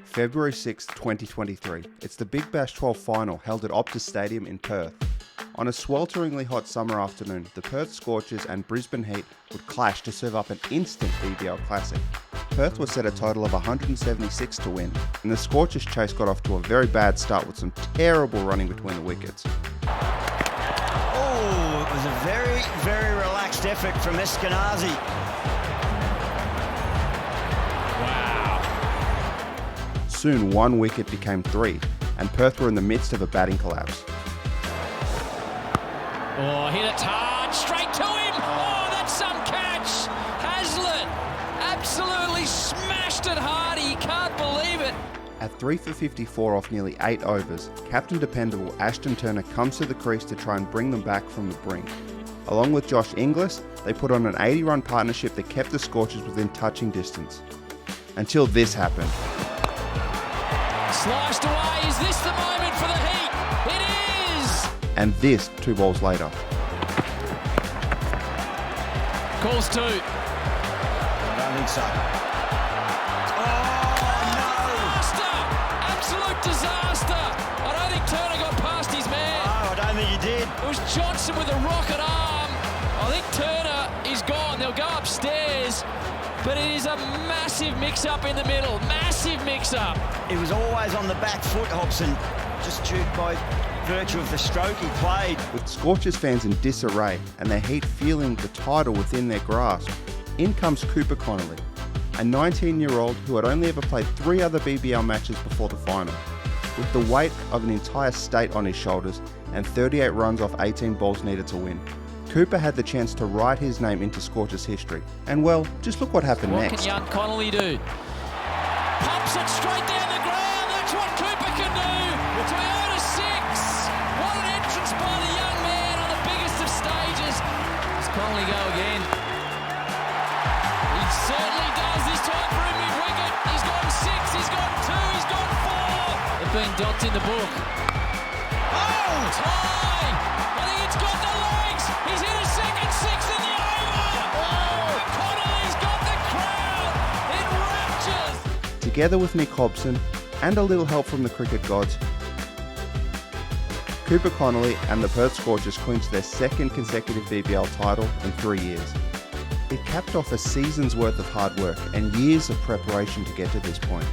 February 6, 2023. It's the Big Bash 12 final held at Optus Stadium in Perth. On a swelteringly hot summer afternoon, the Perth Scorchers and Brisbane Heat would clash to serve up an instant BBL classic. Perth was set a total of 176 to win, and the Scorchers chase got off to a very bad start with some terrible running between the wickets. Oh, it was a very, very relaxed effort from Eskenazi. Soon one wicket became three, and Perth were in the midst of a batting collapse. Oh, hit it hard, straight to him! Oh, that's some catch! Hazlitt absolutely smashed it hard, he can't believe it! At 3 for 54 off nearly 8 overs, Captain Dependable Ashton Turner comes to the crease to try and bring them back from the brink. Along with Josh Inglis, they put on an 80-run partnership that kept the Scorchers within touching distance. Until this happened. Sliced away, is this the moment for the Heat? It is! And this 2 balls later. Calls 2. I don't think so. Disaster! Absolute disaster! I don't think Turner got past his man. No, I don't think he did. It was Johnson with a rocket arm. I think Turner is gone. They'll go upstairs. But it is a massive mix-up in the middle. Massive mix-up. It was always on the back foot, Hobson, just due by virtue of the stroke he played. With Scorchers fans in disarray and their Heat feeling the title within their grasp, in comes Cooper Connolly, a 19-year-old who had only ever played 3 other BBL matches before the final. With the weight of an entire state on his shoulders and 38 runs off 18 balls needed to win, Cooper had the chance to write his name into Scorchers history. And well, just look what happened next. What can young Connolly do? Pumps it straight down the ground. That's what Cooper can do. Toyota 6. What an entrance by the young man on the biggest of stages. Does Connolly go again? He certainly does this time for a mid-wicket. He's gone 6, he's gone 2, he's gone 4. They've been dots in the book. Oh, tie! I think it's got the legs. He's hit a second 6 in the over. Oh, Connolly's got the crowd in raptures. Together with Nick Hobson and a little help from the cricket gods, Cooper Connolly and the Perth Scorchers clinched their second consecutive BBL title in 3 years. It capped off a season's worth of hard work and years of preparation to get to this point.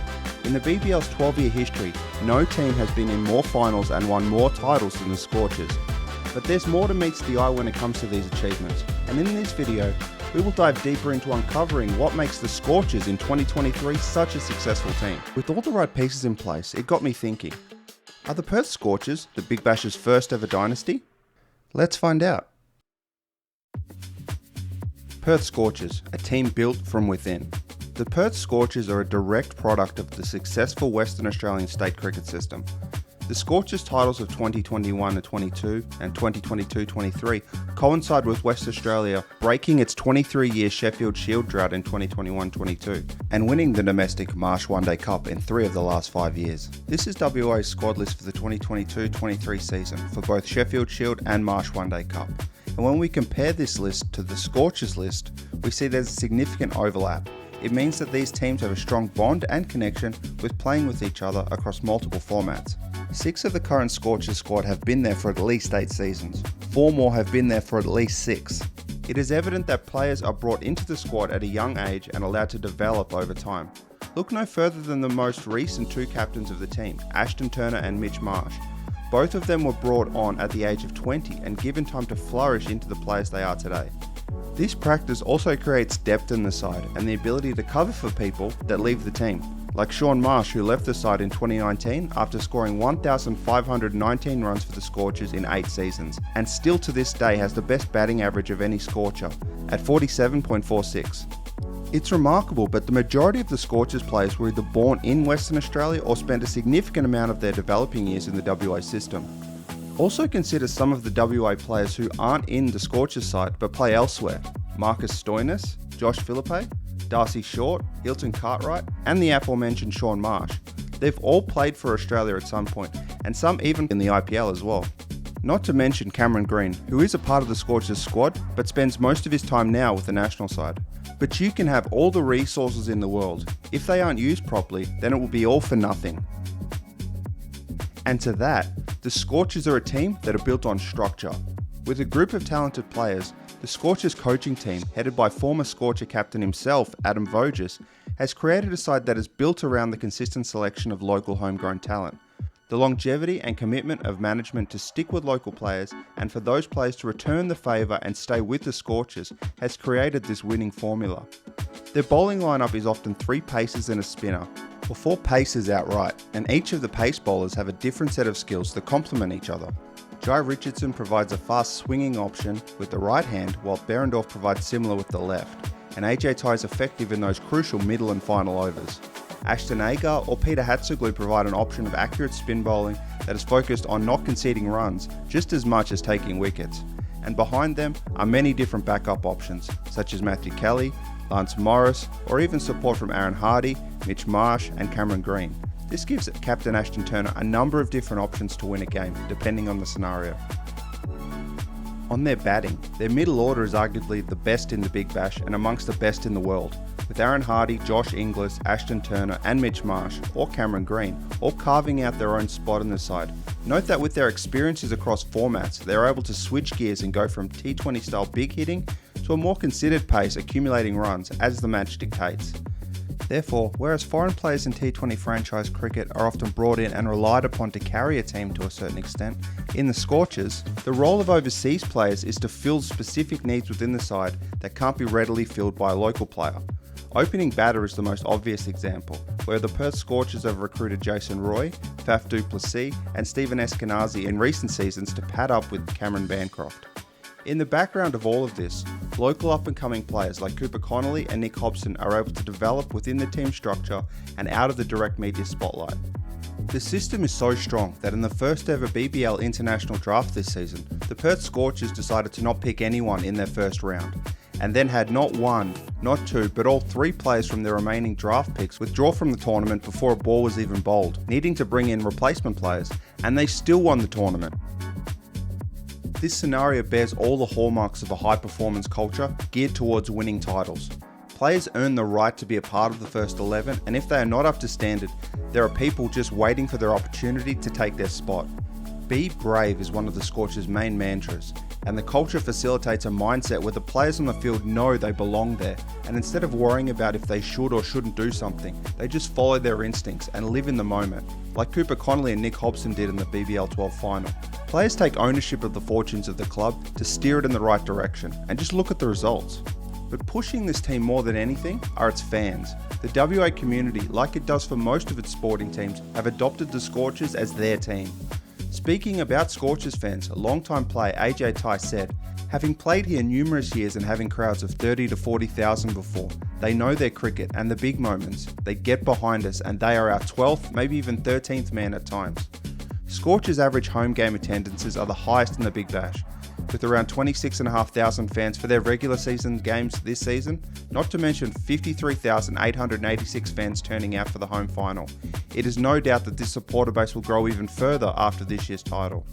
In the BBL's 12-year history, no team has been in more finals and won more titles than the Scorchers. But there's more than meets the eye when it comes to these achievements, and in this video, we will dive deeper into uncovering what makes the Scorchers in 2023 such a successful team. With all the right pieces in place, it got me thinking, are the Perth Scorchers the Big Bash's first ever dynasty? Let's find out. Perth Scorchers, a team built from within. The Perth Scorchers are a direct product of the successful Western Australian state cricket system. The Scorchers titles of 2021-22 and 2022-23 coincide with West Australia breaking its 23-year Sheffield Shield drought in 2021-22 and winning the domestic Marsh One Day Cup in 3 of the last 5 years. This is WA's squad list for the 2022-23 season for both Sheffield Shield and Marsh One Day Cup. And when we compare this list to the Scorchers list, we see there's a significant overlap. It means that these teams have a strong bond and connection with playing with each other across multiple formats. 6 of the current Scorchers squad have been there for at least 8 seasons. 4 more have been there for at least 6. It is evident that players are brought into the squad at a young age and allowed to develop over time. Look no further than the most recent 2 captains of the team, Ashton Turner and Mitch Marsh. Both of them were brought on at the age of 20 and given time to flourish into the players they are today. This practice also creates depth in the side and the ability to cover for people that leave the team, like Shaun Marsh, who left the side in 2019 after scoring 1,519 runs for the Scorchers in 8 seasons, and still to this day has the best batting average of any Scorcher, at 47.46. It's remarkable, but the majority of the Scorchers players were either born in Western Australia or spent a significant amount of their developing years in the WA system. Also consider some of the WA players who aren't in the Scorchers side but play elsewhere. Marcus Stoinis, Josh Philippe, Darcy Short, Hilton Cartwright, and the aforementioned Shaun Marsh. They've all played for Australia at some point, and some even in the IPL as well. Not to mention Cameron Green, who is a part of the Scorchers squad, but spends most of his time now with the national side. But you can have all the resources in the world. If they aren't used properly, then it will be all for nothing. And to that, the Scorchers are a team that are built on structure. With a group of talented players, the Scorchers coaching team, headed by former Scorcher captain himself, Adam Voges, has created a side that is built around the consistent selection of local homegrown talent. The longevity and commitment of management to stick with local players and for those players to return the favour and stay with the Scorchers has created this winning formula. Their bowling lineup is often 3 pacers and a spinner, or 4 pacers outright, and each of the pace bowlers have a different set of skills that complement each other. Jai Richardson provides a fast swinging option with the right hand, while Behrendorff provides similar with the left, and AJ Tye is effective in those crucial middle and final overs. Ashton Agar or Peter Hatzoglu provide an option of accurate spin bowling that is focused on not conceding runs just as much as taking wickets. And behind them are many different backup options, such as Matthew Kelly, Lance Morris, or even support from Aaron Hardy, Mitch Marsh and Cameron Green. This gives Captain Ashton Turner a number of different options to win a game, depending on the scenario. On their batting, their middle order is arguably the best in the Big Bash and amongst the best in the world, with Aaron Hardy, Josh Inglis, Ashton Turner and Mitch Marsh, or Cameron Green, all carving out their own spot in the side. Note that with their experiences across formats, they are able to switch gears and go from T20 style big hitting to a more considered pace, accumulating runs as the match dictates. Therefore, whereas foreign players in T20 franchise cricket are often brought in and relied upon to carry a team to a certain extent, in the Scorchers, the role of overseas players is to fill specific needs within the side that can't be readily filled by a local player. Opening batter is the most obvious example, where the Perth Scorchers have recruited Jason Roy, Faf du Plessis and Stephen Eskenazi in recent seasons to pad up with Cameron Bancroft. In the background of all of this, local up-and-coming players like Cooper Connolly and Nick Hobson are able to develop within the team structure and out of the direct media spotlight. The system is so strong that in the first ever BBL international draft this season, the Perth Scorchers decided to not pick anyone in their first round, and then had not 1, not 2, but all 3 players from their remaining draft picks withdraw from the tournament before a ball was even bowled, needing to bring in replacement players, and they still won the tournament. This scenario bears all the hallmarks of a high-performance culture geared towards winning titles. Players earn the right to be a part of the first 11, and if they are not up to standard, there are people just waiting for their opportunity to take their spot. Be brave is one of the Scorchers' main mantras, and the culture facilitates a mindset where the players on the field know they belong there, and instead of worrying about if they should or shouldn't do something, they just follow their instincts and live in the moment, like Cooper Connolly and Nick Hobson did in the BBL 12 final. Players take ownership of the fortunes of the club to steer it in the right direction, and just look at the results. But pushing this team more than anything are its fans. The WA community, like it does for most of its sporting teams, have adopted the Scorchers as their team. Speaking about Scorchers fans, longtime player AJ Tye said, "Having played here numerous years and having crowds of 30 to 40,000 before, they know their cricket and the big moments. They get behind us and they are our 12th, maybe even 13th man at times." Scorchers' average home game attendances are the highest in the Big Bash, with around 26,500 fans for their regular season games this season, not to mention 53,886 fans turning out for the home final. It is no doubt that this supporter base will grow even further after this year's title.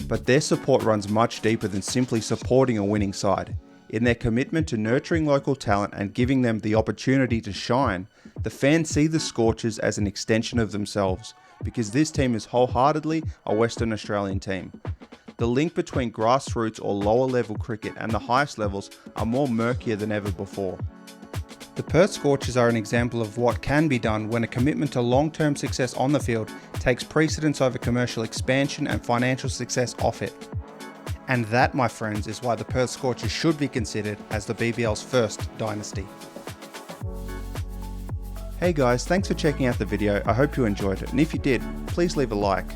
But their support runs much deeper than simply supporting a winning side. In their commitment to nurturing local talent and giving them the opportunity to shine, the fans see the Scorchers as an extension of themselves, because this team is wholeheartedly a Western Australian team. The link between grassroots or lower level cricket and the highest levels are more murkier than ever before. The Perth Scorchers are an example of what can be done when a commitment to long-term success on the field takes precedence over commercial expansion and financial success off it. And that, my friends, is why the Perth Scorchers should be considered as the BBL's first dynasty. Hey guys, thanks for checking out the video. I hope you enjoyed it, and if you did, please leave a like.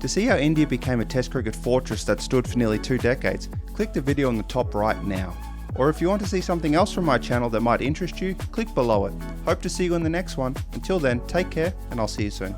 To see how India became a Test cricket fortress that stood for nearly 2 decades, click the video on the top right now. Or if you want to see something else from my channel that might interest you, click below it. Hope to see you in the next one. Until then, take care and I'll see you soon.